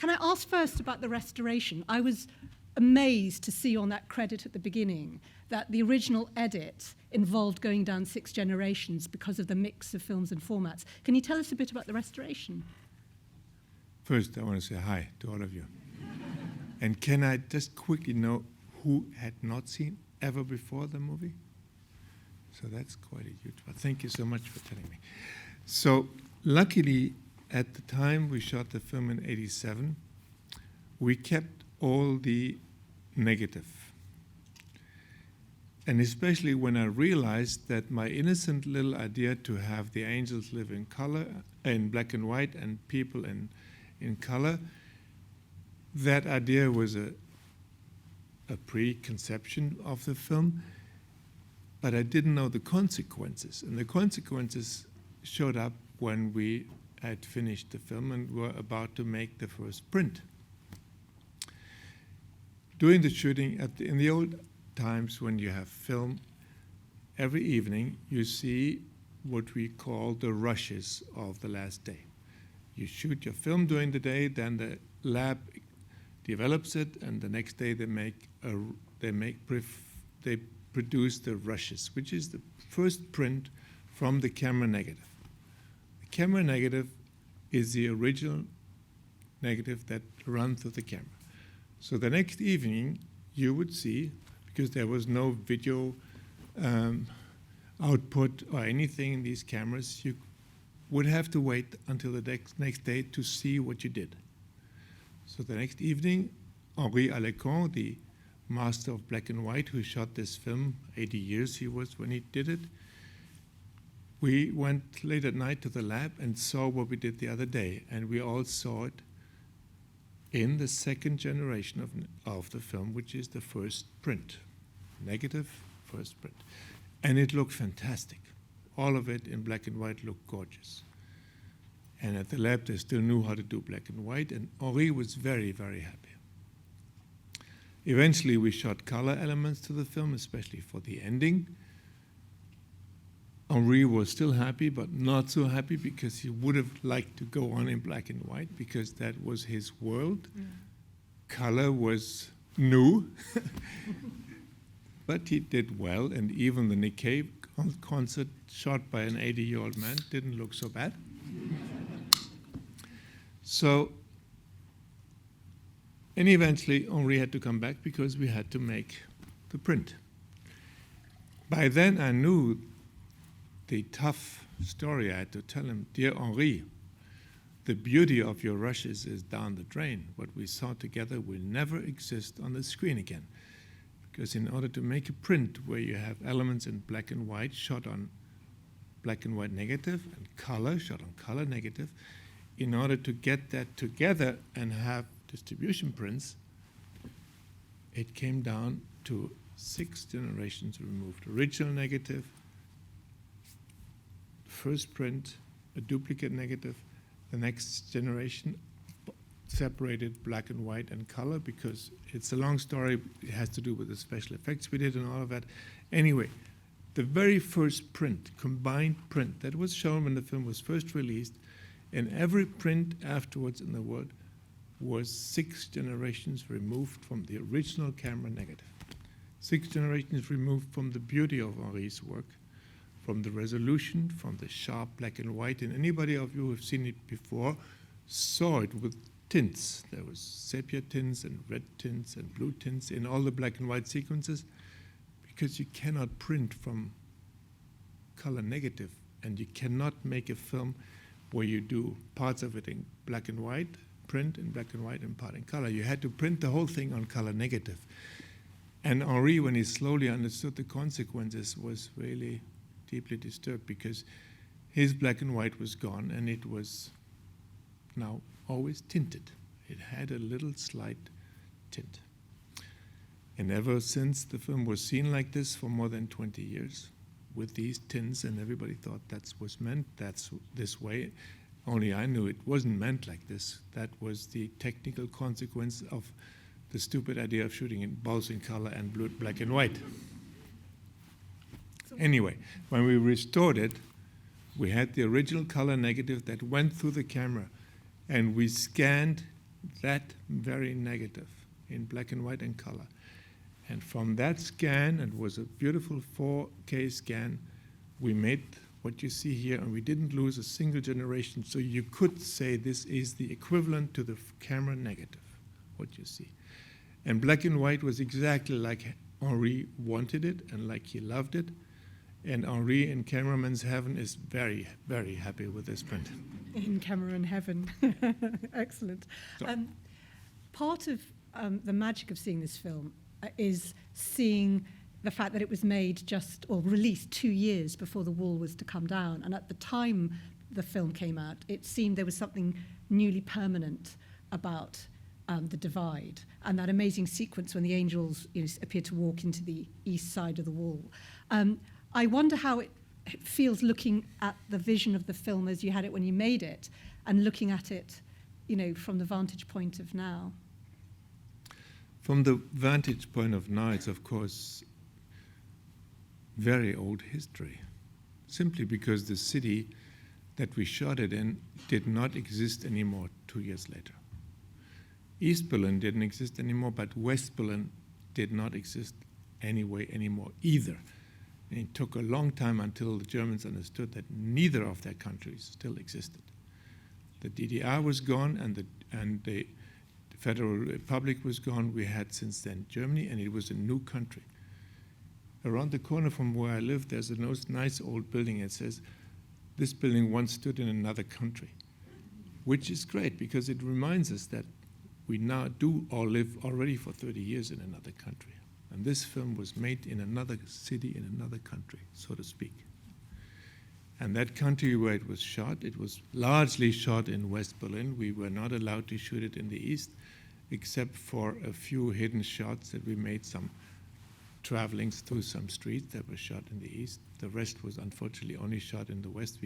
Can I ask first about the restoration? I was amazed to see on that credit at the beginning that the original edit involved going down 6 generations because of the mix of films and formats. Can you tell us a bit about the restoration? First, I want to say hi to all of you. And can I just quickly know who had not seen ever before the movie? So that's quite a huge one. Thank you so much for telling me. So luckily, at the time we shot the film in '87, we kept all the negative. And especially when I realized that my innocent little idea to have the angels live in color, in black and white, and people in color, that idea was a preconception of the film, but I didn't know the consequences. And the consequences showed up when we had finished the film and were about to make the first print. During the shooting, in the old times when you have film, every evening you see what we call the rushes of the last day. You shoot your film during the day, then the lab develops it, and the next day they produce the rushes, which is the first print from the camera negative. The camera negative is the original negative that runs through the camera. So the next evening you would see, because there was no video output or anything in these cameras, you would have to wait until the next day to see what you did. So the next evening, Henri Alecan, the master of black and white who shot this film, 80 years he was when he did it, we went late at night to the lab and saw what we did the other day, and we all saw it in the second generation of the film, which is the first print. Negative, first print. And it looked fantastic. All of it in black and white looked gorgeous. And at the lab, they still knew how to do black and white, and Henri was very, very happy. Eventually, we shot color elements to the film, especially for the ending. Henri was still happy, but not so happy because he would have liked to go on in black and white because that was his world. Mm. Color was new, but he did well, and even the Nick Cave concert shot by an 80-year-old man didn't look so bad. So, and eventually Henri had to come back because we had to make the print. By then I knew the tough story I had to tell him. Dear Henri, the beauty of your rushes is down the drain. What we saw together will never exist on the screen again. Because in order to make a print where you have elements in black and white shot on black and white negative and color shot on color negative, in order to get that together and have distribution prints, it came down to 6 generations removed. Original negative, first print, a duplicate negative, the next generation separated black and white and color because it's a long story. It has to do with the special effects we did and all of that. Anyway, the very first print, combined print, that was shown when the film was first released, and every print afterwards in the world was 6 generations removed from the original camera negative. 6 generations removed from the beauty of Henri's work, from the resolution, from the sharp black and white. And anybody of you who have seen it before saw it with tints. There was sepia tints and red tints and blue tints in all the black and white sequences because you cannot print from color negative, and you cannot make a film where you do parts of it in black and white, print in black and white and part in color. You had to print the whole thing on color negative. And Henri, when he slowly understood the consequences, was really deeply disturbed because his black and white was gone and it was now always tinted. It had a little slight tint. And ever since the film was seen like this for more than 20 years, with these tints, and everybody thought that was meant, that's this way. Only I knew it wasn't meant like this. That was the technical consequence of the stupid idea of shooting in both in color and blue, black and white. Anyway, when we restored it, we had the original color negative that went through the camera, and we scanned that very negative in black and white and color. And from that scan, it was a beautiful 4K scan, we made what you see here, and we didn't lose a single generation. So you could say this is the equivalent to the camera negative, what you see. And black and white was exactly like Henri wanted it and like he loved it. And Henri in Cameraman's Heaven is very, very happy with this print. In Cameraman Heaven. Excellent. So, Part of the magic of seeing this film is seeing the fact that it was made released 2 years before the wall was to come down. And at the time the film came out, it seemed there was something newly permanent about the divide and that amazing sequence when the angels appear to walk into the east side of the wall. I wonder how it feels looking at the vision of the film as you had it when you made it and looking at it, from the vantage point of now. From the vantage point of now, it's of course very old history, simply because the city that we shot it in did not exist anymore 2 years later. East Berlin didn't exist anymore, but West Berlin did not exist anyway anymore either. And it took a long time until the Germans understood that neither of their countries still existed. The DDR was gone and the Federal Republic was gone. We had since then Germany, and it was a new country. Around the corner from where I live, there's a nice old building that says, this building once stood in another country, which is great because it reminds us that we now do all live already for 30 years in another country. And this film was made in another city, in another country, so to speak. And that country where it was largely shot in West Berlin. We were not allowed to shoot it in the East, except for a few hidden shots that we made, some travelings through some streets that were shot in the East. The rest was unfortunately only shot in the West.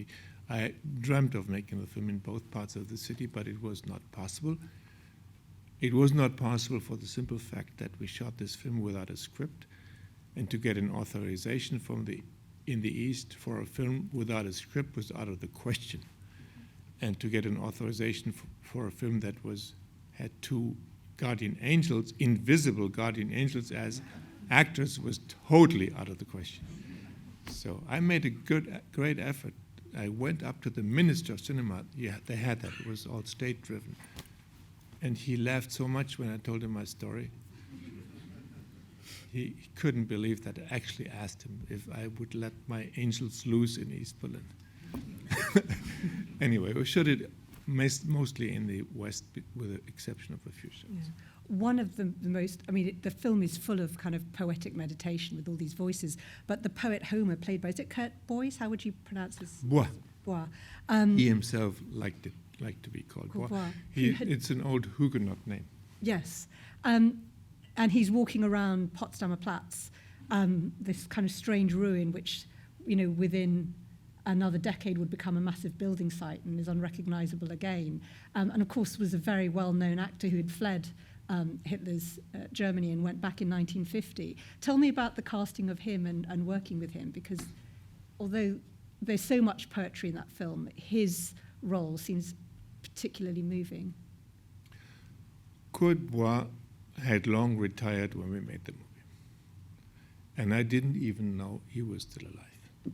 I dreamt of making the film in both parts of the city, but it was not possible. It was not possible for the simple fact that we shot this film without a script, and to get an authorization in the East for a film without a script was out of the question. And to get an authorization for a film that had two guardian angels, invisible guardian angels as actors, was totally out of the question. So I made a great effort. I went up to the Minister of Cinema. Yeah, they had that. It was all state-driven. And he laughed so much when I told him my story. He couldn't believe that I actually asked him if I would let my angels loose in East Berlin. Anyway, we shot it mostly in the West, with the exception of a few shots. Yeah. One of the most, the film is full of kind of poetic meditation with all these voices, but the poet Homer, played by, is it Kurt Boyce? How would you pronounce this? Bois. Bois. He himself liked to be called Bois. It's an old Huguenot name. Yes. And he's walking around Potsdamer Platz, this kind of strange ruin which, within another decade would become a massive building site and is unrecognizable again. And of course was a very well-known actor who had fled Hitler's Germany and went back in 1950. Tell me about the casting of him and working with him, because although there's so much poetry in that film, his role seems particularly moving. Kurt Bois had long retired when we made the movie. And I didn't even know he was still alive.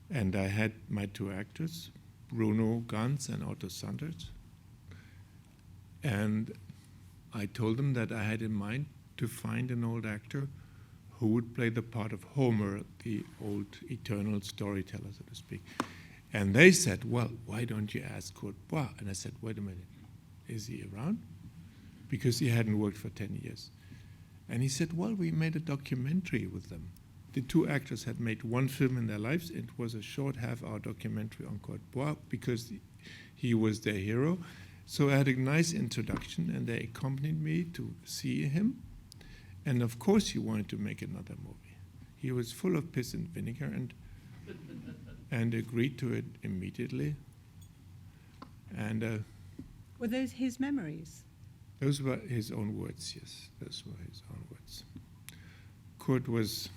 And I had my two actors, Bruno Ganz and Otto Sanders. And I told them that I had in mind to find an old actor who would play the part of Homer, the old eternal storyteller, so to speak. And they said, well, why don't you ask Kurt Bois? And I said, wait a minute, is he around? Because he hadn't worked for 10 years. And he said, well, we made a documentary with them. The two actors had made one film in their lives. It was a short half-hour documentary on Kurt Bois because he was their hero. So I had a nice introduction, and they accompanied me to see him. And of course he wanted to make another movie. He was full of piss and vinegar and agreed to it immediately. And were those his memories? Those were his own words, yes. Those were his own words. Kurt was,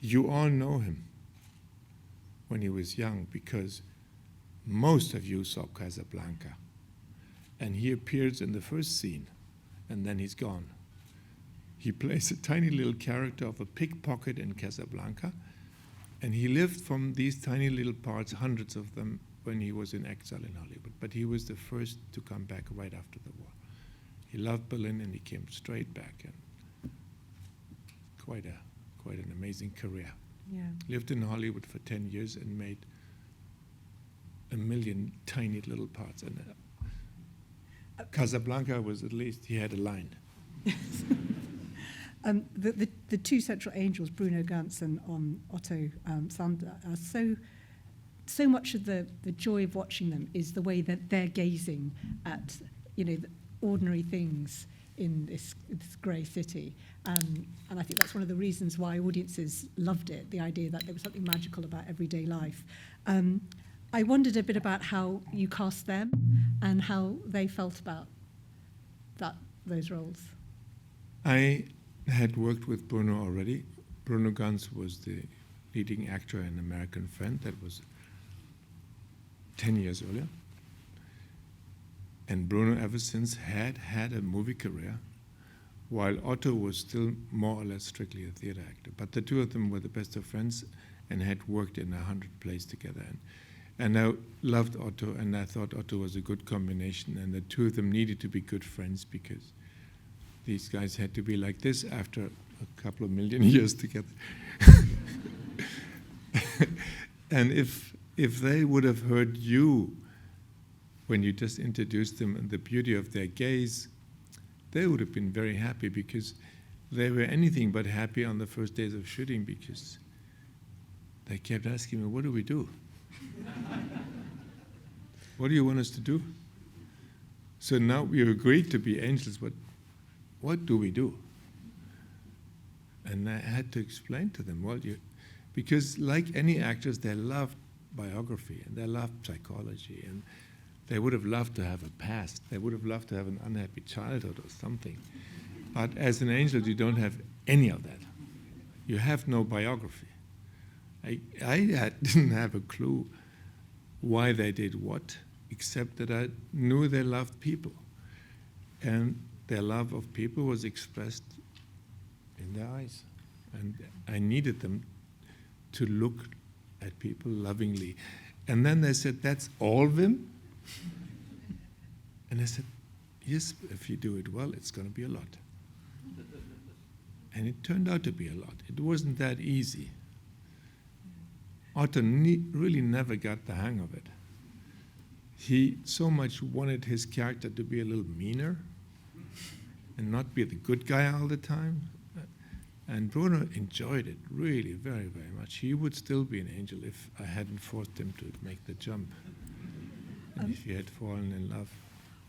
you all know him when he was young, because most of you saw Casablanca. And he appears in the first scene, and then he's gone. He plays a tiny little character of a pickpocket in Casablanca, and he lived from these tiny little parts, hundreds of them, when he was in exile in Hollywood. But he was the first to come back right after the war. He loved Berlin, and he came straight back, and quite an amazing career. Yeah. Lived in Hollywood for 10 years and made a million tiny little parts. And Casablanca was, at least he had a line. The two central angels, Bruno Ganz and Otto Sander, are so much of the joy of watching them is the way that they're gazing at, the ordinary things in this grey city. And I think that's one of the reasons why audiences loved it, the idea that there was something magical about everyday life. I wondered a bit about how you cast them and how they felt about those roles. I had worked with Bruno already. Bruno Ganz was the leading actor in American Friend. That was 10 years earlier. And Bruno ever since had a movie career, while Otto was still more or less strictly a theater actor. But the two of them were the best of friends and had worked in 100 plays together. And I loved Otto, and I thought Otto was a good combination, and the two of them needed to be good friends because these guys had to be like this after a couple of million years together. And if they would have heard you when you just introduced them and the beauty of their gaze, they would have been very happy, because they were anything but happy on the first days of shooting, because they kept asking me, what do we do? What do you want us to do? So now we agreed to be angels, but what do we do? And I had to explain to them, because like any actors, they love biography and they love psychology, and they would have loved to have a past. They would have loved to have an unhappy childhood or something. But as an angel, you don't have any of that. You have no biography. I didn't have a clue why they did what, except that I knew they loved people. And their love of people was expressed in their eyes. And I needed them to look at people lovingly. And then they said, that's all, Wim? And I said, yes, if you do it well, it's going to be a lot. And it turned out to be a lot. It wasn't that easy. Otto really never got the hang of it. He so much wanted his character to be a little meaner and not be the good guy all the time. And Bruno enjoyed it really very, very much. He would still be an angel if I hadn't forced him to make the jump. And if he had fallen in love.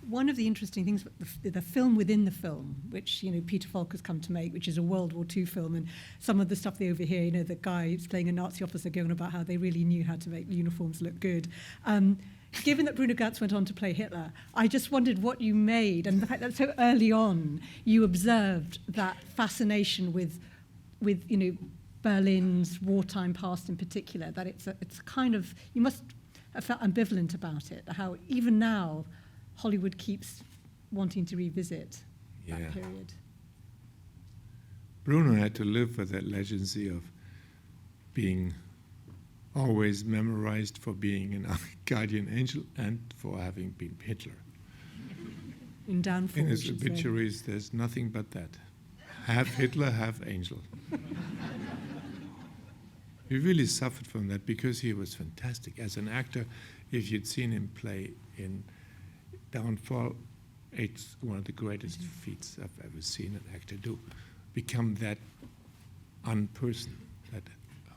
One of the interesting things, the film within the film, which Peter Falk has come to make, which is a World War II film, and some of the stuff they overhear, the guy who's playing a Nazi officer going about how they really knew how to make uniforms look good. Given that Bruno Ganz went on to play Hitler, I just wondered what you made, and the fact that so early on you observed that fascination with Berlin's wartime past in particular. That it's kind of, you must have felt ambivalent about it. How even now Hollywood keeps wanting to revisit that period. Bruno had to live with that legacy of being always memorized for being an guardian angel and for having been Hitler. In Downfall. In his obituaries, there's nothing but that. Half Hitler, half angel. He really suffered from that because he was fantastic. As an actor, if you'd seen him play in Downfall, it's one of the greatest feats I've ever seen an actor do. Become that unperson, that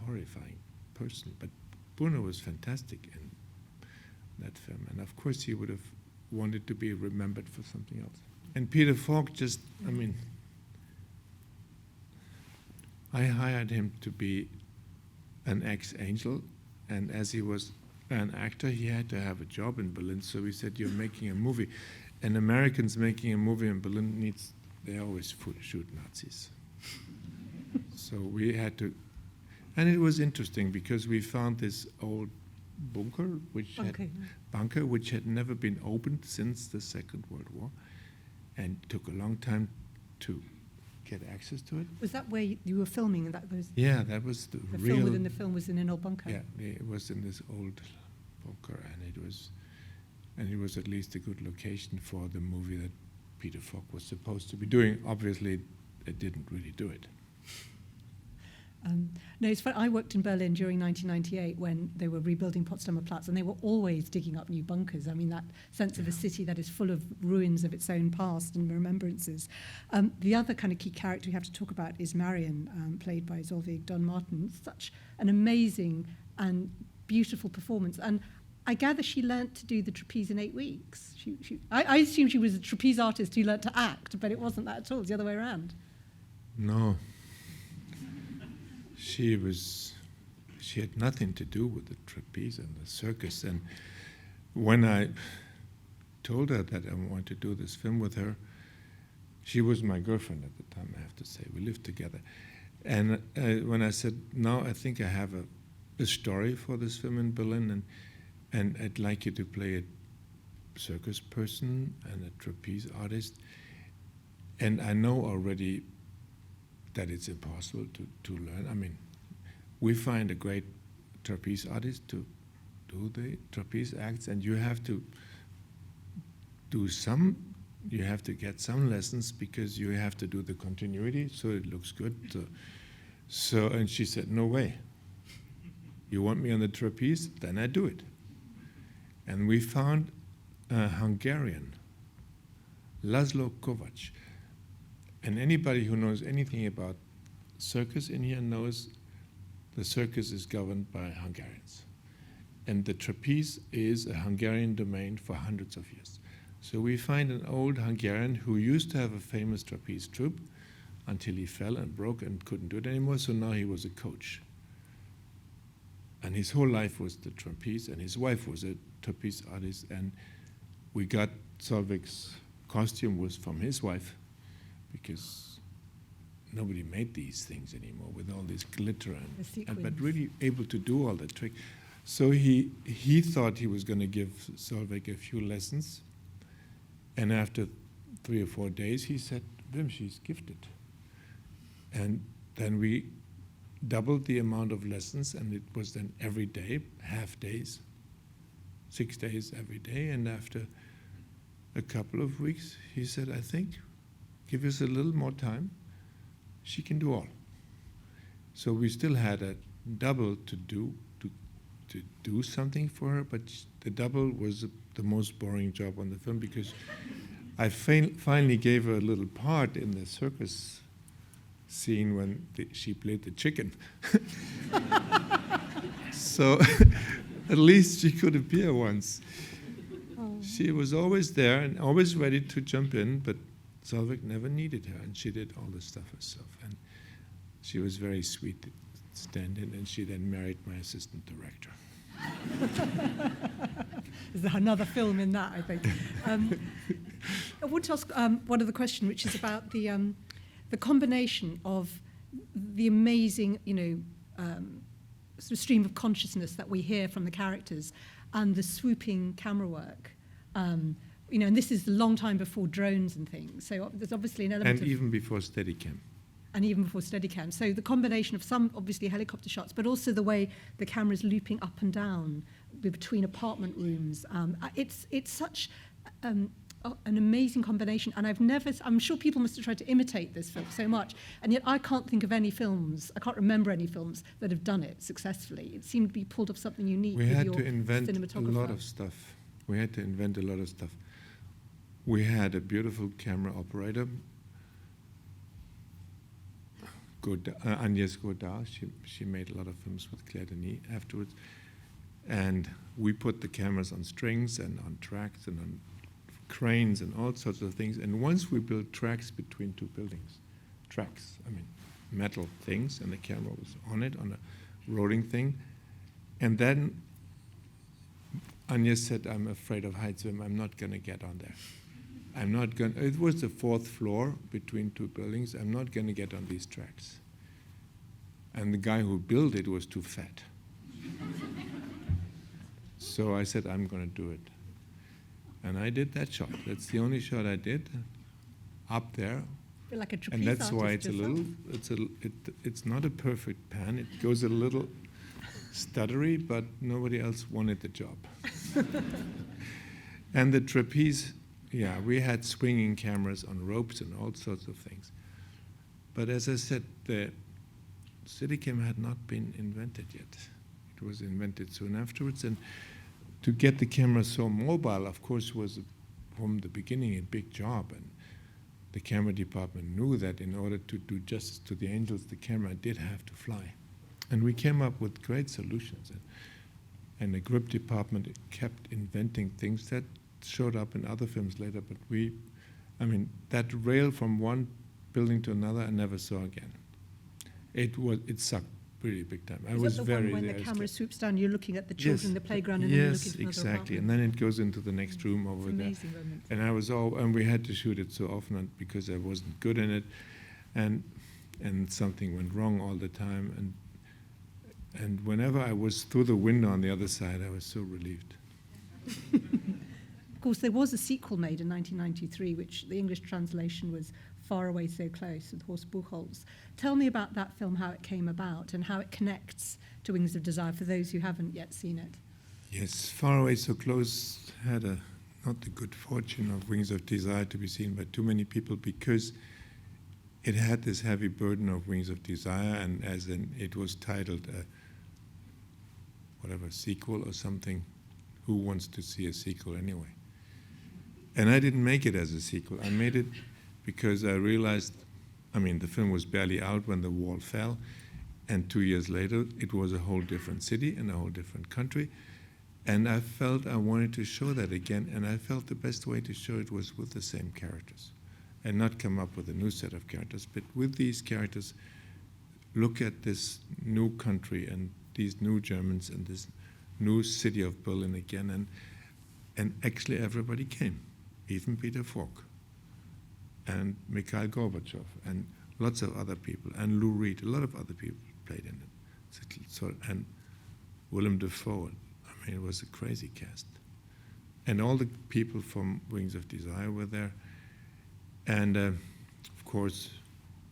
horrifying person. But Bruno was fantastic in that film. And of course he would have wanted to be remembered for something else. And Peter Falk just, I hired him to be an ex-angel, and as he was an actor, he had to have a job in Berlin, so we said, you're making a movie. And Americans making a movie in Berlin they always shoot Nazis. So we had to, and it was interesting because we found this old bunker, which had never been opened since the Second World War, and took a long time to get access to it. Was that where you were filming? And that was Yeah, that was the real. film within the film was in an old bunker. Yeah, it was in this old bunker, and it was at least a good location for the movie that Peter Falk was supposed to be doing. Obviously, it didn't really do it. No, it's funny. I worked in Berlin during 1998 when they were rebuilding Potsdamer Platz, and they were always digging up new bunkers. I mean, that sense of a city that is full of ruins of its own past and remembrances. The other kind of key character we have to talk about is Marion, played by Solveig Don-Martin. Such an amazing and beautiful performance. And I gather she learnt to do the trapeze in 8 weeks. I assumed she was a trapeze artist who learnt to act, but it wasn't that at all. It's the other way around. No. She had nothing to do with the trapeze and the circus. And when I told her that I wanted to do this film with her, she was my girlfriend at the time, I have to say. We lived together. And when I said, no, I think I have a story for this film in Berlin, and I'd like you to play a circus person and a trapeze artist. And I know already that it's impossible to learn. I mean, we find a great trapeze artist to do the trapeze acts, and you have to get some lessons because you have to do the continuity so it looks good. So and she said, no way. You want me on the trapeze? Then I do it. And we found a Hungarian, Laszlo Kovacs. And anybody who knows anything about circus in here knows the circus is governed by Hungarians. And the trapeze is a Hungarian domain for hundreds of years. So we find an old Hungarian who used to have a famous trapeze troupe until he fell and broke and couldn't do it anymore, so now he was a coach. And his whole life was the trapeze, and his wife was a trapeze artist, and we got Solveig's costume was from his wife, because nobody made these things anymore with all this glitter but really able to do all the trick. So he thought he was going to give Solveig a few lessons, and after 3 or 4 days he said, Wim, she's gifted. And then we doubled the amount of lessons, and it was then every day, half days, 6 days every day, and after a couple of weeks he said, I think give us a little more time, she can do all. So we still had a double to do something for her, but the double was the most boring job on the film, because I finally gave her a little part in the circus scene when she played the chicken. So at least she could appear once. Oh. She was always there and always ready to jump in, but Solveig never needed her, and she did all the stuff herself. And she was very sweet to stand in, and she then married my assistant director. There's another film in that, I think. I want to ask one other question, which is about the combination of the amazing, sort of stream of consciousness that we hear from the characters and the swooping camera work. And this is a long time before drones and things. So there's obviously an element and even before Steadicam. And even before Steadicam. So the combination of some, obviously, helicopter shots, but also the way the camera's looping up and down between apartment rooms. It's such an amazing combination. And I'm sure people must have tried to imitate this film so much. And yet I can't think of any films, I can't remember any films that have done it successfully. It seemed to be pulled off something unique with your cinematographer. We had to invent a lot of stuff. We had a beautiful camera operator, Agnès Godard. She made a lot of films with Claire Denis afterwards. And we put the cameras on strings and on tracks and on cranes and all sorts of things. And once we built tracks between two buildings, metal things, and the camera was on it, on a rolling thing. And then Agnès said, I'm afraid of heights, Wim, I'm not going to get on there. It was the 4th floor between two buildings. I'm not going to get on these tracks. And the guy who built it was too fat. So I said, I'm going to do it. And I did that shot. That's the only shot I did, up there. You're like a trapeze And that's why it's artist it's not a perfect pan. It goes a little stuttery, but nobody else wanted the job. And the trapeze, yeah, we had swinging cameras on ropes and all sorts of things. But as I said, the Steadicam had not been invented yet. It was invented soon afterwards, and to get the camera so mobile, of course, was from the beginning a big job. And the camera department knew that in order to do justice to the angels, the camera did have to fly. And we came up with great solutions. And the grip department kept inventing things that showed up in other films later. But that rail from one building to another, I never saw again. It sucked really big time. I was that the very one when the camera swoops down, you're looking at the children in the playground, and then you're looking at Yes, another exactly. apartment. And then it goes into the next room over there. Amazing moment. And we had to shoot it so often because I wasn't good in it, and something went wrong all the time. And whenever I was through the window on the other side, I was so relieved. Of course, there was a sequel made in 1993, which the English translation was Far Away So Close with Horst Buchholz. Tell me about that film, how it came about, and how it connects to Wings of Desire for those who haven't yet seen it. Yes, Far Away So Close had not the good fortune of Wings of Desire to be seen by too many people because it had this heavy burden of Wings of Desire, and it was titled sequel or something. Who wants to see a sequel anyway? And I didn't make it as a sequel. I made it because I realized, the film was barely out when the wall fell, and 2 years later, it was a whole different city and a whole different country. And I felt I wanted to show that again, and I felt the best way to show it was with the same characters, and not come up with a new set of characters, but with these characters, look at this new country and these new Germans and this new city of Berlin again, and actually everybody came, even Peter Falk, and Mikhail Gorbachev, and lots of other people, and Lou Reed, a lot of other people played in it, and Willem Dafoe. It was a crazy cast. And all the people from Wings of Desire were there. And of course,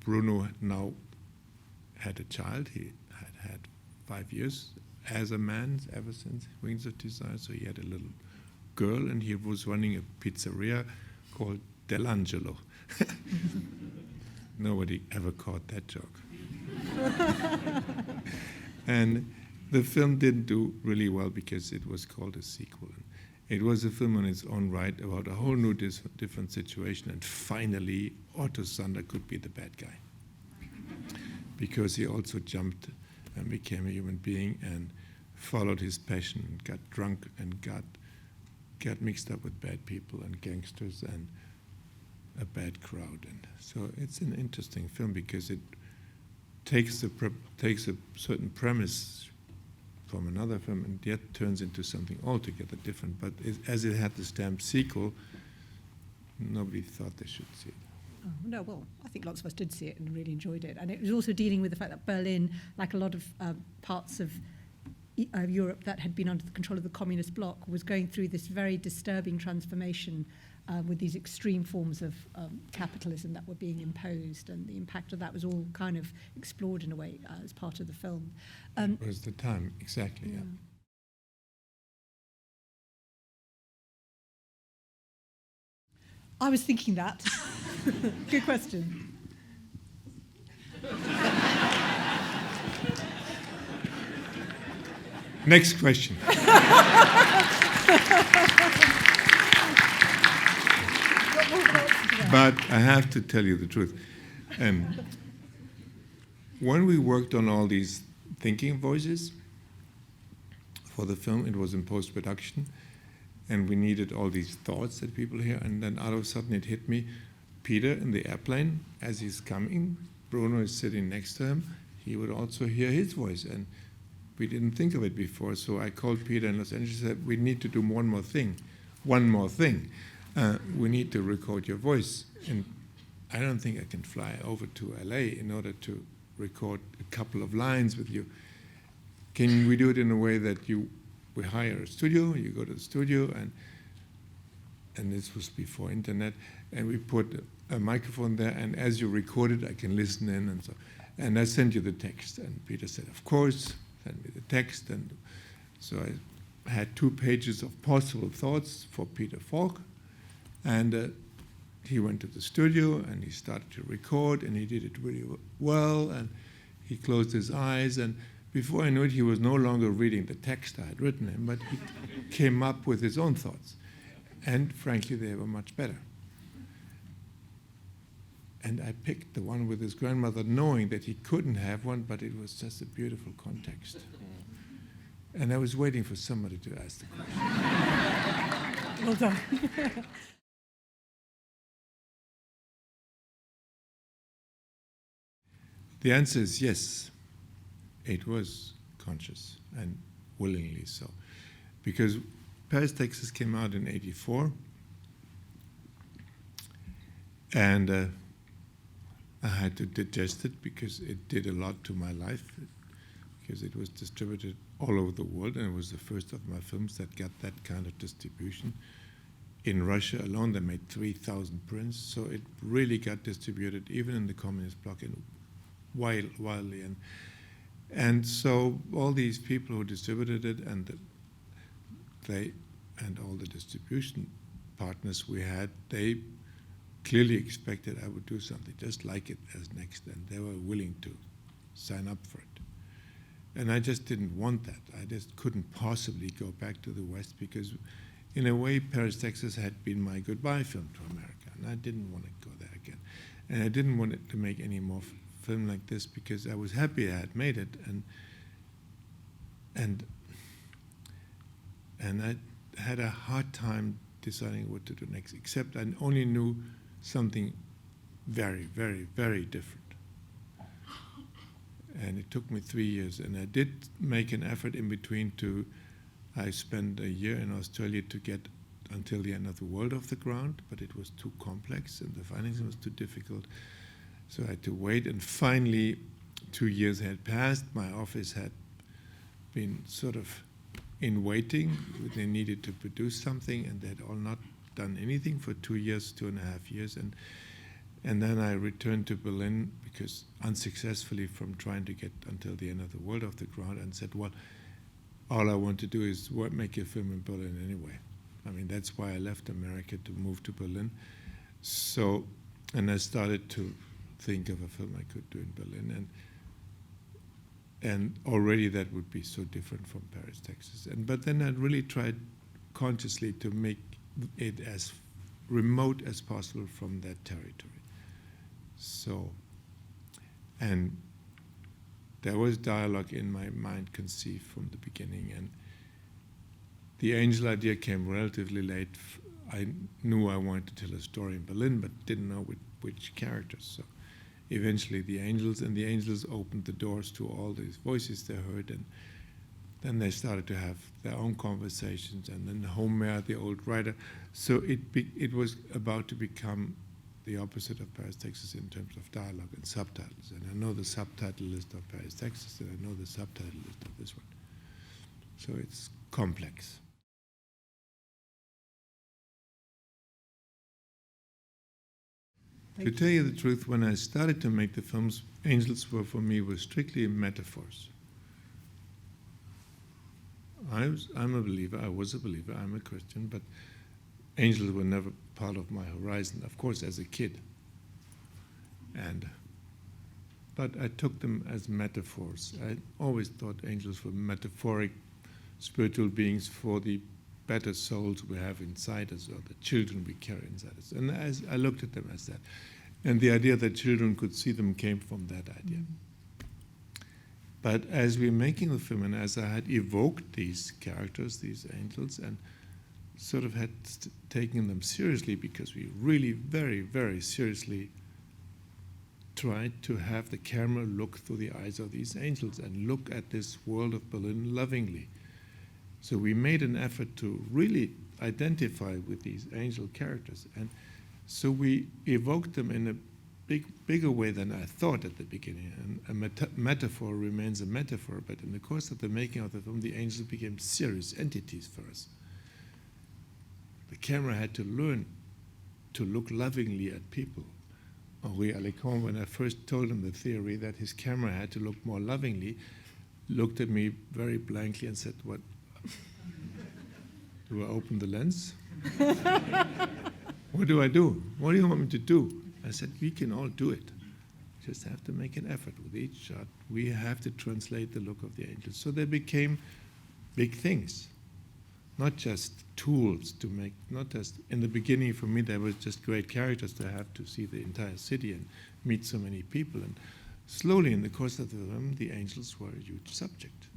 Bruno now had a child. He had 5 years as a man ever since Wings of Desire. So he had a little girl, and he was running a pizzeria called Delangelo. Nobody ever caught that joke. And the film didn't do really well because it was called a sequel. It was a film on its own right about a whole new different situation, and finally Otto Sander could be the bad guy because he also jumped and became a human being and followed his passion and got drunk and got mixed up with bad people and gangsters and a bad crowd. And so it's an interesting film because it takes a certain premise from another film and yet turns into something altogether different. But as it had the stamp sequel, nobody thought they should see it. Oh, no, well, I think lots of us did see it and really enjoyed it. And it was also dealing with the fact that Berlin, like a lot of parts of Europe that had been under the control of the communist bloc, was going through this very disturbing transformation with these extreme forms of capitalism that were being imposed, and the impact of that was all kind of explored in a way as part of the film. It was the time, exactly, yeah. I was thinking that. Good question. Next question. But I have to tell you the truth. When we worked on all these thinking voices for the film, it was in post-production, and we needed all these thoughts that people hear, and then all of a sudden it hit me, Peter in the airplane, as he's coming, Bruno is sitting next to him, he would also hear his voice, and we didn't think of it before, so I called Peter in Los Angeles and said, we need to do one more thing. We need to record your voice. And I don't think I can fly over to LA in order to record a couple of lines with you. Can we do it in a way that we hire a studio, you go to the studio, and this was before internet, and we put a microphone there, and as you record it, I can listen in, and so. And I sent you the text. And Peter said, of course, send me the text. And so I had 2 pages of possible thoughts for Peter Falk. And he went to the studio, and he started to record, and he did it really well. And he closed his eyes. And before I knew it, he was no longer reading the text I had written him, but he came up with his own thoughts. And frankly, they were much better. And I picked the one with his grandmother, knowing that he couldn't have one, but it was just a beautiful context. And I was waiting for somebody to ask the question. Well done. The answer is yes. It was conscious, and willingly so. Because Paris, Texas came out in '84, and I had to digest it because it did a lot to my life, because it was distributed all over the world, and it was the first of my films that got that kind of distribution. In Russia alone, they made 3,000 prints, so it really got distributed even in the communist bloc and wildly. And so all these people who distributed it, and all the distribution partners we had, they clearly expected I would do something just like it as next, and they were willing to sign up for it. And I just didn't want that. I just couldn't possibly go back to the West, because in a way Paris, Texas had been my goodbye film to America, and I didn't want to go there again. And I didn't want it to make any more film like this, because I was happy I had made it, and I had a hard time deciding what to do next, except I only knew something very, very, very different. And it took me 3 years, and I did make an effort in between I spent a year in Australia to get Until the End of the World off the ground, but it was too complex and the financing was too difficult. So I had to wait, and finally 2 years had passed. My office had been sort of in waiting. They needed to produce something, and they had all not done anything for 2 years, 2.5 years. And then I returned to Berlin, because unsuccessfully, from trying to get Until the End of the World off the ground, and said, well, all I want to do is make a film in Berlin anyway. I mean, that's why I left America to move to Berlin. So, and I started to think of a film I could do in Berlin, and already that would be so different from Paris, Texas. But then I really tried consciously to make it as remote as possible from that territory. So, and there was dialogue in my mind conceived from the beginning, and the angel idea came relatively late. I knew I wanted to tell a story in Berlin, but didn't know which characters. So eventually the angels opened the doors to all these voices they heard, and then they started to have their own conversations, and then Homer, the old writer. So it was about to become the opposite of Paris, Texas in terms of dialogue and subtitles. And I know the subtitle list of Paris, Texas, and I know the subtitle list of this one. So it's complex. To tell you the truth, when I started to make the films, angels were strictly metaphors. I'm a believer, I was a believer, I'm a Christian, but angels were never part of my horizon, of course, as a kid. But I took them as metaphors. I always thought angels were metaphoric spiritual beings for the better souls we have inside us, or the children we carry inside us. And as I looked at them as that. And the idea that children could see them came from that idea. But as we were making the film, and as I had evoked these characters, these angels, and sort of had taken them seriously, because we really very, very seriously tried to have the camera look through the eyes of these angels and look at this world of Berlin lovingly. So we made an effort to really identify with these angel characters. And so we evoked them in a bigger way than I thought at the beginning. And a metaphor remains a metaphor, but in the course of the making of the film, the angels became serious entities for us. The camera had to learn to look lovingly at people. Henri Alecon, when I first told him the theory that his camera had to look more lovingly, looked at me very blankly and said, "What? Do I open the lens? What do I do? What do you want me to do?" I said, "We can all do it. Just have to make an effort with each shot. We have to translate the look of the angels." So they became big things, not just tools to make, not just, in the beginning for me, they were just great characters to have to see the entire city and meet so many people. And slowly in the course of the film, the angels were a huge subject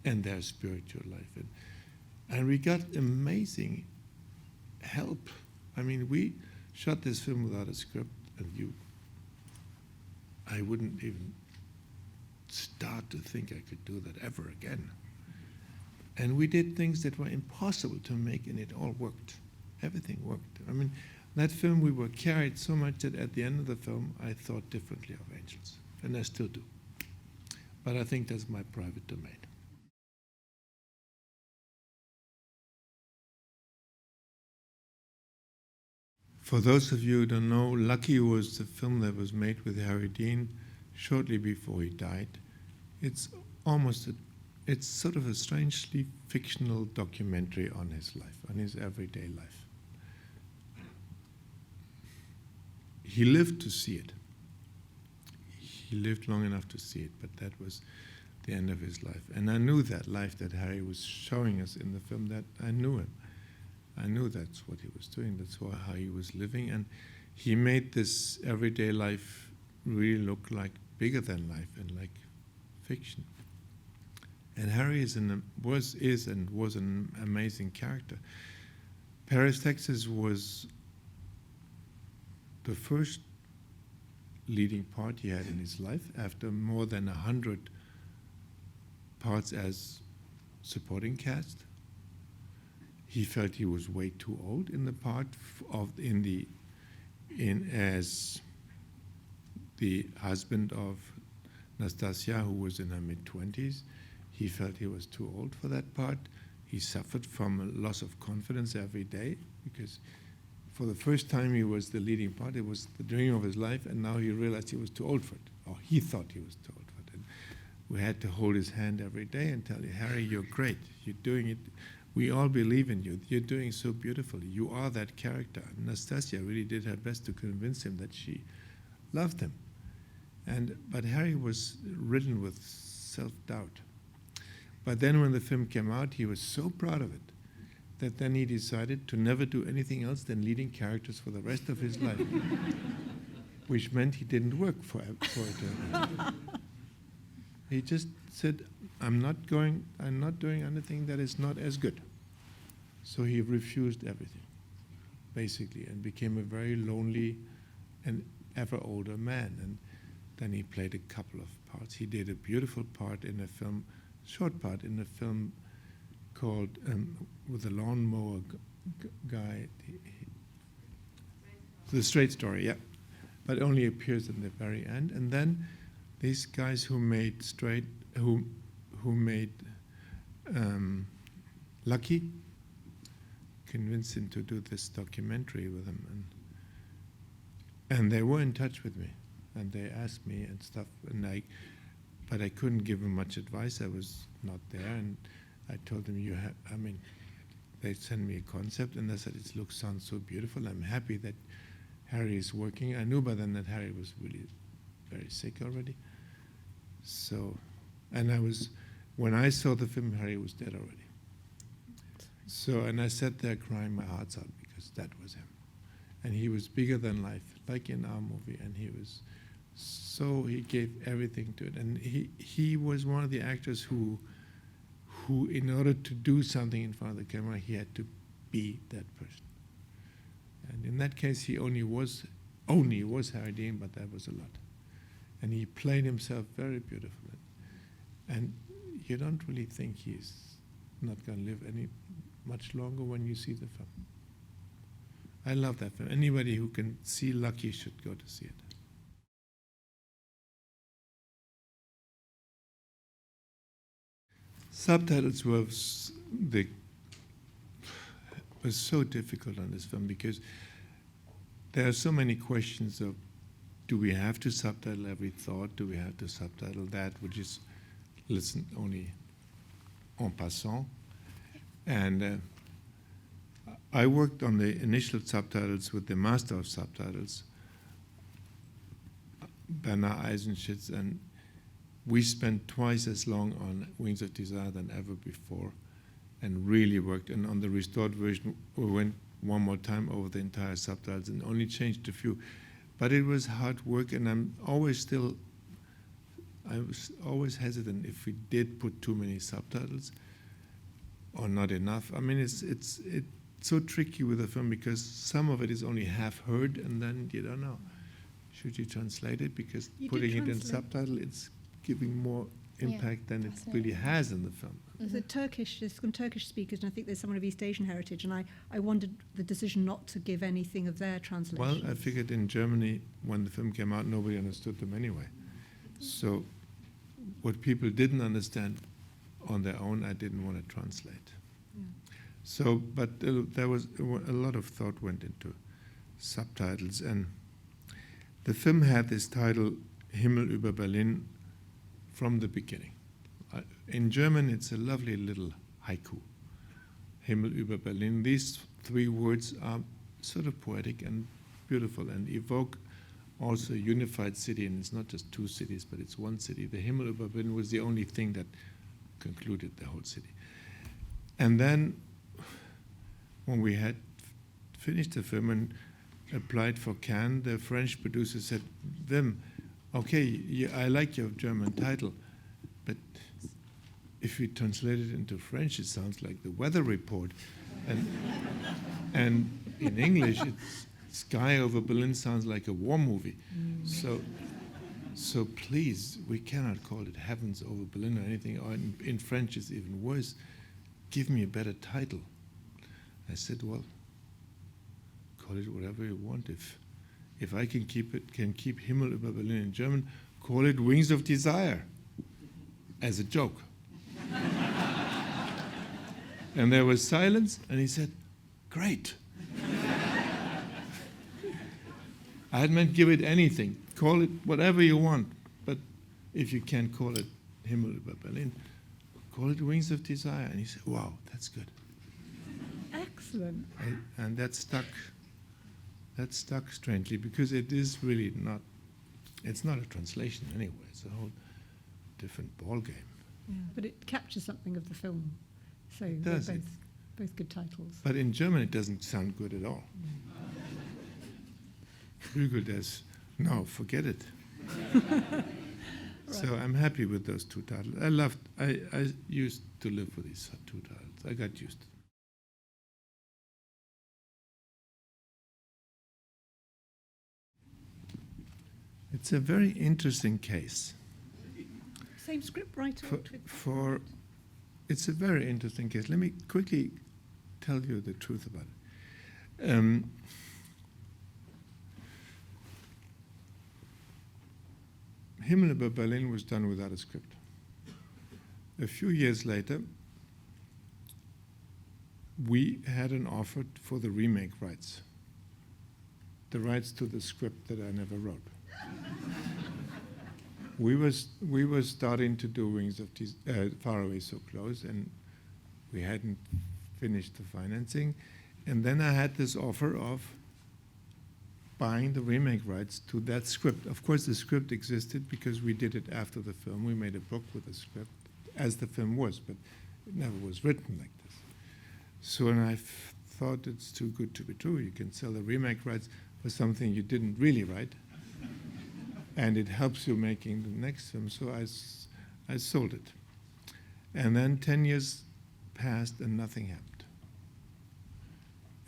and their spiritual life. And we got amazing help. I mean, we shot this film without a script, and I wouldn't even start to think I could do that ever again. And we did things that were impossible to make, and it all worked. Everything worked. I mean, that film, we were carried so much that at the end of the film, I thought differently of angels, and I still do. But I think that's my private domain. For those of you who don't know, Lucky was the film that was made with Harry Dean shortly before he died. It's sort of a strangely fictional documentary on his life, on his everyday life. He lived to see it. He lived long enough to see it, but that was the end of his life. And I knew that life that Harry was showing us in the film, that I knew him. I knew that's what he was doing, that's how he was living, and he made this everyday life really look like bigger than life and like fiction. And Harry is and was an amazing character. Paris, Texas was the first leading part he had in his life after more than 100 parts as supporting cast. He felt he was way too old in the part as the husband of Nastasia, who was in her mid-20s. He felt he was too old for that part. He suffered from a loss of confidence every day because for the first time he was the leading part. It was the dream of his life, and now he realized he was too old for it, or he thought he was too old for it. And we had to hold his hand every day and tell him, "Harry, you're great. You're doing it. We all believe in you. You're doing so beautifully. You are that character." And Nastasia really did her best to convince him that she loved him. But Harry was ridden with self-doubt. But then when the film came out, he was so proud of it that then he decided to never do anything else than leading characters for the rest of his life, which meant he didn't work for it. He just said, I'm not doing anything that is not as good. So he refused everything, basically, and became a very lonely and ever older man. And then he played a couple of parts. He did a beautiful part in a film, short part in a film called, with the lawnmower guy, The Straight Story, yeah. But only appears in the very end. And then these guys who made Lucky convinced him to do this documentary with him, and they were in touch with me, and they asked me and stuff, but I couldn't give them much advice. I was not there, and I told them, they sent me a concept, and I said, it sounds so beautiful. I'm happy that Harry is working. I knew by then that Harry was really very sick already. So, when I saw the film, Harry was dead already. So, and I sat there crying my heart out because that was him. And he was bigger than life, like in our movie, and he gave everything to it. And he was one of the actors who in order to do something in front of the camera, he had to be that person. And in that case, he only was Harry Dean, but that was a lot. And he played himself very beautifully. And you don't really think he's not going to live much longer when you see the film. I love that film. Anybody who can see Lucky should go to see it. Subtitles was so difficult on this film because there are so many questions of, do we have to subtitle every thought? Do we have to subtitle that which is listened only en passant? And I worked on the initial subtitles with the master of subtitles, Bernard Eisenschitz, and we spent twice as long on Wings of Desire than ever before, and really worked. And on the restored version, we went one more time over the entire subtitles and only changed a few. But it was hard work, and I was always hesitant if we did put too many subtitles or not enough. I mean, it's so tricky with a film because some of it is only half heard, and then you don't know. Should you translate it? Because putting it in subtitle, it's giving more impact than it really has in the film. There's some Turkish speakers, and I think there's someone of East Asian heritage, and I wondered the decision not to give anything of their translation. Well, I figured in Germany, when the film came out, nobody understood them anyway. So what people didn't understand on their own, I didn't want to translate. Yeah. So, but there was a lot of thought went into subtitles, and the film had this title, Himmel über Berlin, from the beginning. In German, it's a lovely little haiku, Himmel über Berlin. These three words are sort of poetic and beautiful and evoke also a unified city, and it's not just two cities, but it's one city. The Himmel über Berlin was the only thing that concluded the whole city. And then when we had finished the film and applied for Cannes, the French producer said, Wim, okay, I like your German title, but if we translate it into French, it sounds like the weather report. And in English, Sky over Berlin sounds like a war movie. So please, we cannot call it Heavens over Berlin or anything. Or in French, it's even worse. Give me a better title. I said, well, call it whatever you want. If I can keep Himmel über Berlin in German, call it Wings of Desire, as a joke. And there was silence, and he said, great. I hadn't meant give it anything. Call it whatever you want, but if you can't call it Himmel über Berlin, call it Wings of Desire. And he said, wow, that's good. Excellent. And that stuck. That stuck strangely because it is really not, it's not a translation anyway, it's a whole different ball game. Yeah, but it captures something of the film, so it they're does. both good titles. But in German it doesn't sound good at all. Hügel does, no, forget it. Right. So I'm happy with those two titles. I used to live with these two titles. I got used to them. It's a very interesting case. Same script writer? It's a very interesting case. Let me quickly tell you the truth about it. Himmel über Berlin was done without a script. A few years later, we had an offer for the remake rights, the rights to the script that I never wrote. We were starting to do Wings of Far Away So Close, and we hadn't finished the financing. And then I had this offer of buying the remake rights to that script. Of course, the script existed because we did it after the film. We made a book with the script, as the film was, but it never was written like this. So when I thought it's too good to be true, you can sell the remake rights for something you didn't really write, and it helps you making the next film. So I sold it. And then 10 years passed and nothing happened.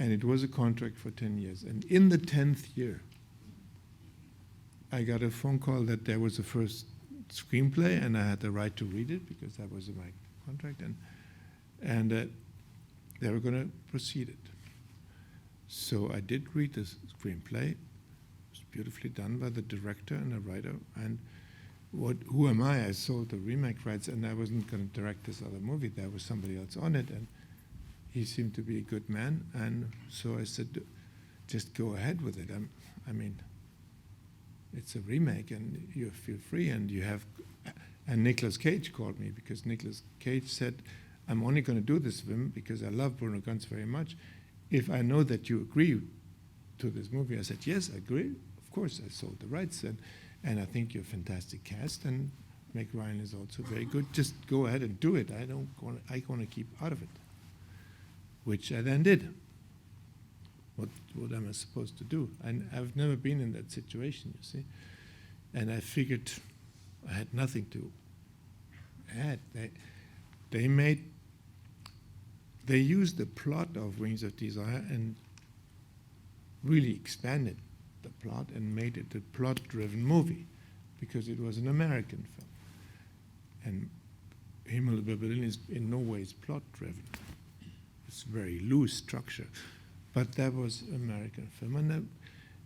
And it was a contract for 10 years. And in the 10th year, I got a phone call that there was a first screenplay, and I had the right to read it because that was in my contract, and they were going to proceed it. So I did read the screenplay. It was beautifully done by the director and the writer, and who am I? I sold the remake rights, and I wasn't going to direct this other movie. There was somebody else on it, and he seemed to be a good man. And so I said, just go ahead with it. I mean, it's a remake, and you feel free, and you have. And Nicolas Cage called me because Nicolas Cage said, I'm only going to do this film because I love Bruno Ganz very much. If I know that you agree to this movie, I said, yes, I agree. Of course, I sold the rights, and I think you're a fantastic cast, and Meg Ryan is also very good. Just go ahead and do it. I want to keep out of it, which I then did. What am I supposed to do? And I've never been in that situation, you see. And I figured I had nothing to add. They used the plot of Wings of Desire and really expanded the plot and made it a plot-driven movie because it was an American film. And Himmel über Berlin is in no ways plot-driven. It's very loose structure. But that was an American film.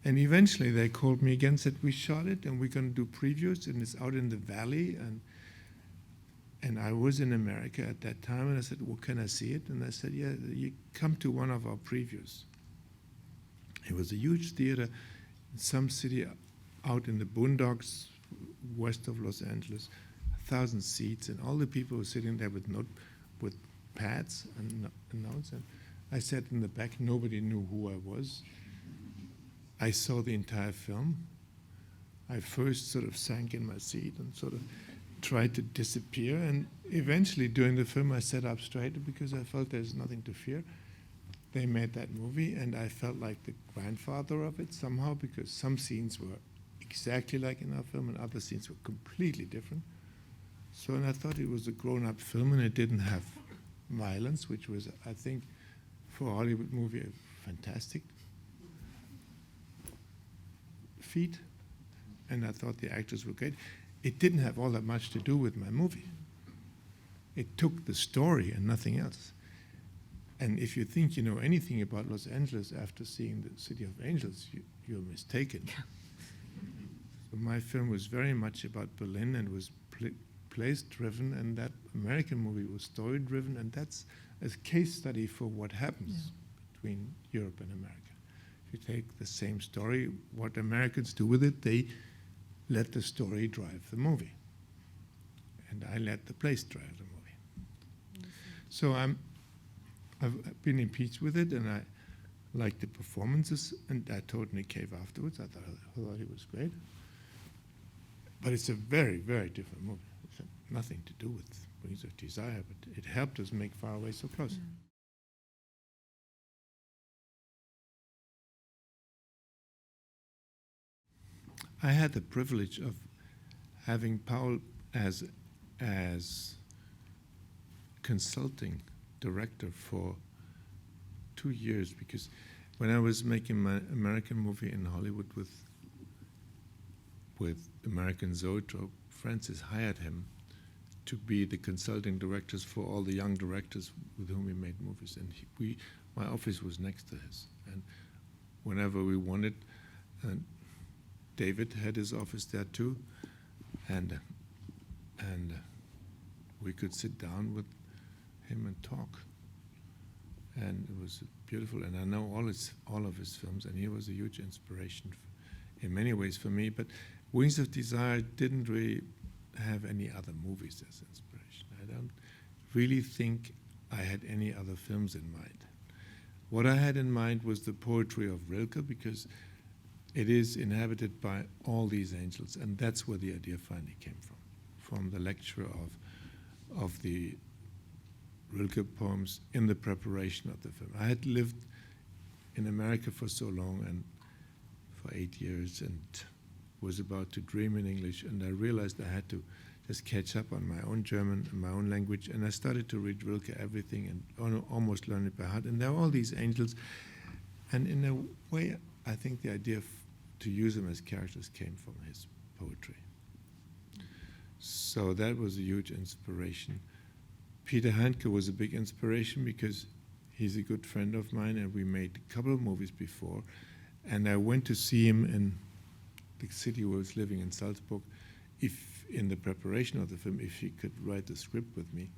And eventually they called me again, said, we shot it and we're going to do previews, and it's out in the valley. And I was in America at that time, and I said, well, can I see it? And I said, yeah, you come to one of our previews. It was a huge theater in some city out in the boondocks west of Los Angeles, 1,000 seats, and all the people were sitting there with pads and notes. And I sat in the back. Nobody knew who I was. I saw the entire film. I first sort of sank in my seat and sort of tried to disappear. And eventually, during the film, I sat up straight because I felt there's nothing to fear. They made that movie, and I felt like the grandfather of it somehow because some scenes were exactly like in our film and other scenes were completely different. So, and I thought it was a grown-up film, and it didn't have violence, which was, I think, for a Hollywood movie, a fantastic feat. And I thought the actors were great. It didn't have all that much to do with my movie. It took the story and nothing else. And if you think you know anything about Los Angeles after seeing The City of Angels, you're mistaken. So my film was very much about Berlin and was place-driven, and that American movie was story-driven, and that's a case study for what happens between Europe and America. If you take the same story, what Americans do with it, they let the story drive the movie. And I let the place drive the movie. So I've been impeached with it, and I liked the performances, and I told Nick Cave afterwards, I thought it was great. But it's a very, very different movie. It had nothing to do with Wings of Desire, but it helped us make Far Away so close. I had the privilege of having Powell as consulting director for 2 years, because when I was making my American movie in Hollywood with American Zoetrope, Francis hired him to be the consulting directors for all the young directors with whom we made movies. And my office was next to his. And whenever we wanted, David had his office there too, and we could sit down with him and talk. And it was beautiful. And I know all of his films, and he was a huge inspiration in many ways for me. But Wings of Desire didn't really have any other movies as inspiration. I don't really think I had any other films in mind. What I had in mind was the poetry of Rilke, because it is inhabited by all these angels, and that's where the idea finally came from the lecture of the Rilke poems in the preparation of the film. I had lived in America for so long, and for 8 years, and was about to dream in English, and I realized I had to just catch up on my own German and my own language, and I started to read Rilke everything and almost learn it by heart. And there are all these angels, and in a way, I think the idea to use them as characters came from his poetry. So that was a huge inspiration. Peter Handke was a big inspiration because he's a good friend of mine, and we made a couple of movies before. And I went to see him in the city where I was living in Salzburg. If in the preparation of the film, if he could write the script with me.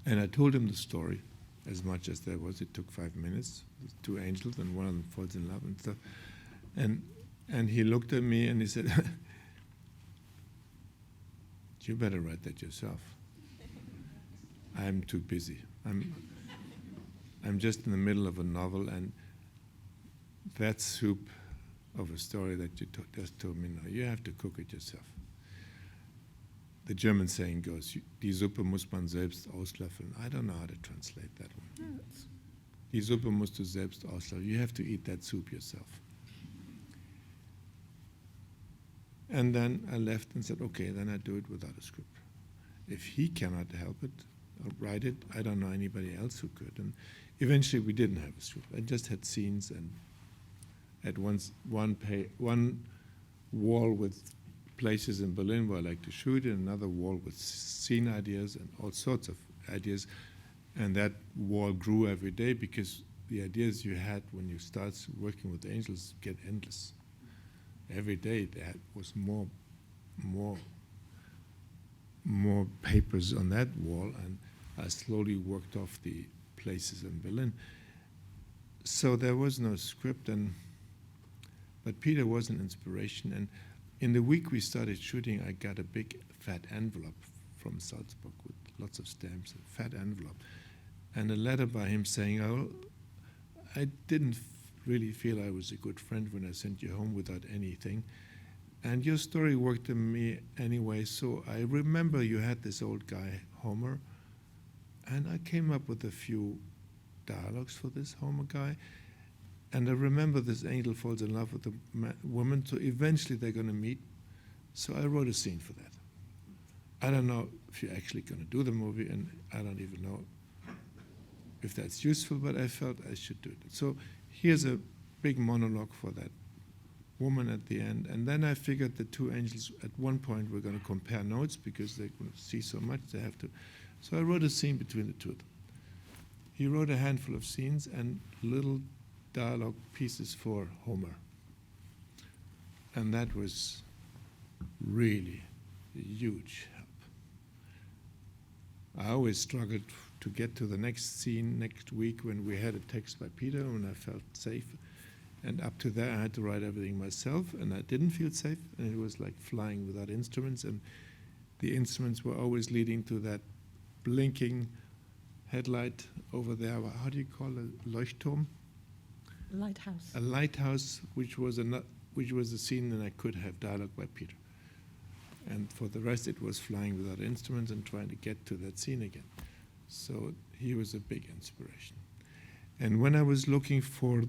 And I told him the story, as much as there was. It took 5 minutes. There's 2 angels, and one of them falls in love and stuff. And he looked at me and he said, "You better write that yourself. I'm too busy. I'm just in the middle of a novel, and that soup of a story that you just told me, no, you have to cook it yourself." The German saying goes, "Die Suppe muss man selbst auslöffeln." I don't know how to translate that one. Die Suppe musst du selbst auslöffeln. You have to eat that soup yourself. And then I left and said, okay, then I do it without a script. If he cannot help it, or write it, I don't know anybody else who could. And eventually we didn't have a script. I just had scenes, and at once one wall with places in Berlin where I like to shoot, and another wall with scene ideas and all sorts of ideas. And that wall grew every day, because the ideas you had when you start working with angels get endless. Every day there was more papers on that wall, and I slowly worked off the places in Berlin. So there was no script, but Peter was an inspiration. And in the week we started shooting, I got a big fat envelope from Salzburg with lots of stamps, a fat envelope, and a letter by him saying, "Oh, I didn't really feel I was a good friend when I sent you home without anything, and your story worked on me anyway, so I remember you had this old guy, Homer, and I came up with a few dialogues for this Homer guy, and I remember this angel falls in love with a woman, so eventually they're going to meet, so I wrote a scene for that. I don't know if you're actually going to do the movie, and I don't even know if that's useful, but I felt I should do it. So here's a big monologue for that woman at the end. And then I figured the 2 angels at one point were going to compare notes, because they're going to see so much they have to. So I wrote a scene between the 2 of them. He wrote a handful of scenes and little dialogue pieces for Homer. And that was really a huge help. I always struggled to get to the next scene next week when we had a text by Peter, and I felt safe. And up to that, I had to write everything myself, and I didn't feel safe, and it was like flying without instruments, and the instruments were always leading to that blinking headlight over there. How do you call it? Leuchtturm? Lighthouse. A lighthouse, which was a scene that I could have dialogue by Peter. And for the rest, it was flying without instruments and trying to get to that scene again. So he was a big inspiration. And when I was looking for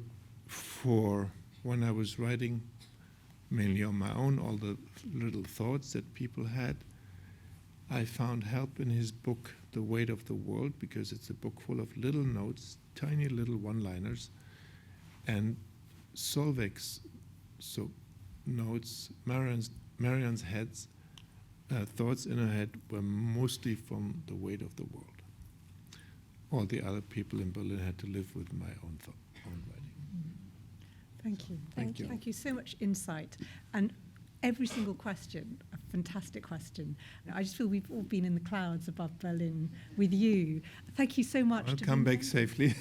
when I was writing mainly on my own, all the little thoughts that people had, I found help in his book, The Weight of the World, because it's a book full of little notes, tiny little one-liners, and Solveig's notes, Marianne's thoughts in her head were mostly from The Weight of the World. All the other people in Berlin had to live with my own writing. Thank you. Thank you. Thank you. So much insight. And every single question, a fantastic question. I just feel we've all been in the clouds above Berlin with you. Thank you so much. I'll come back safely.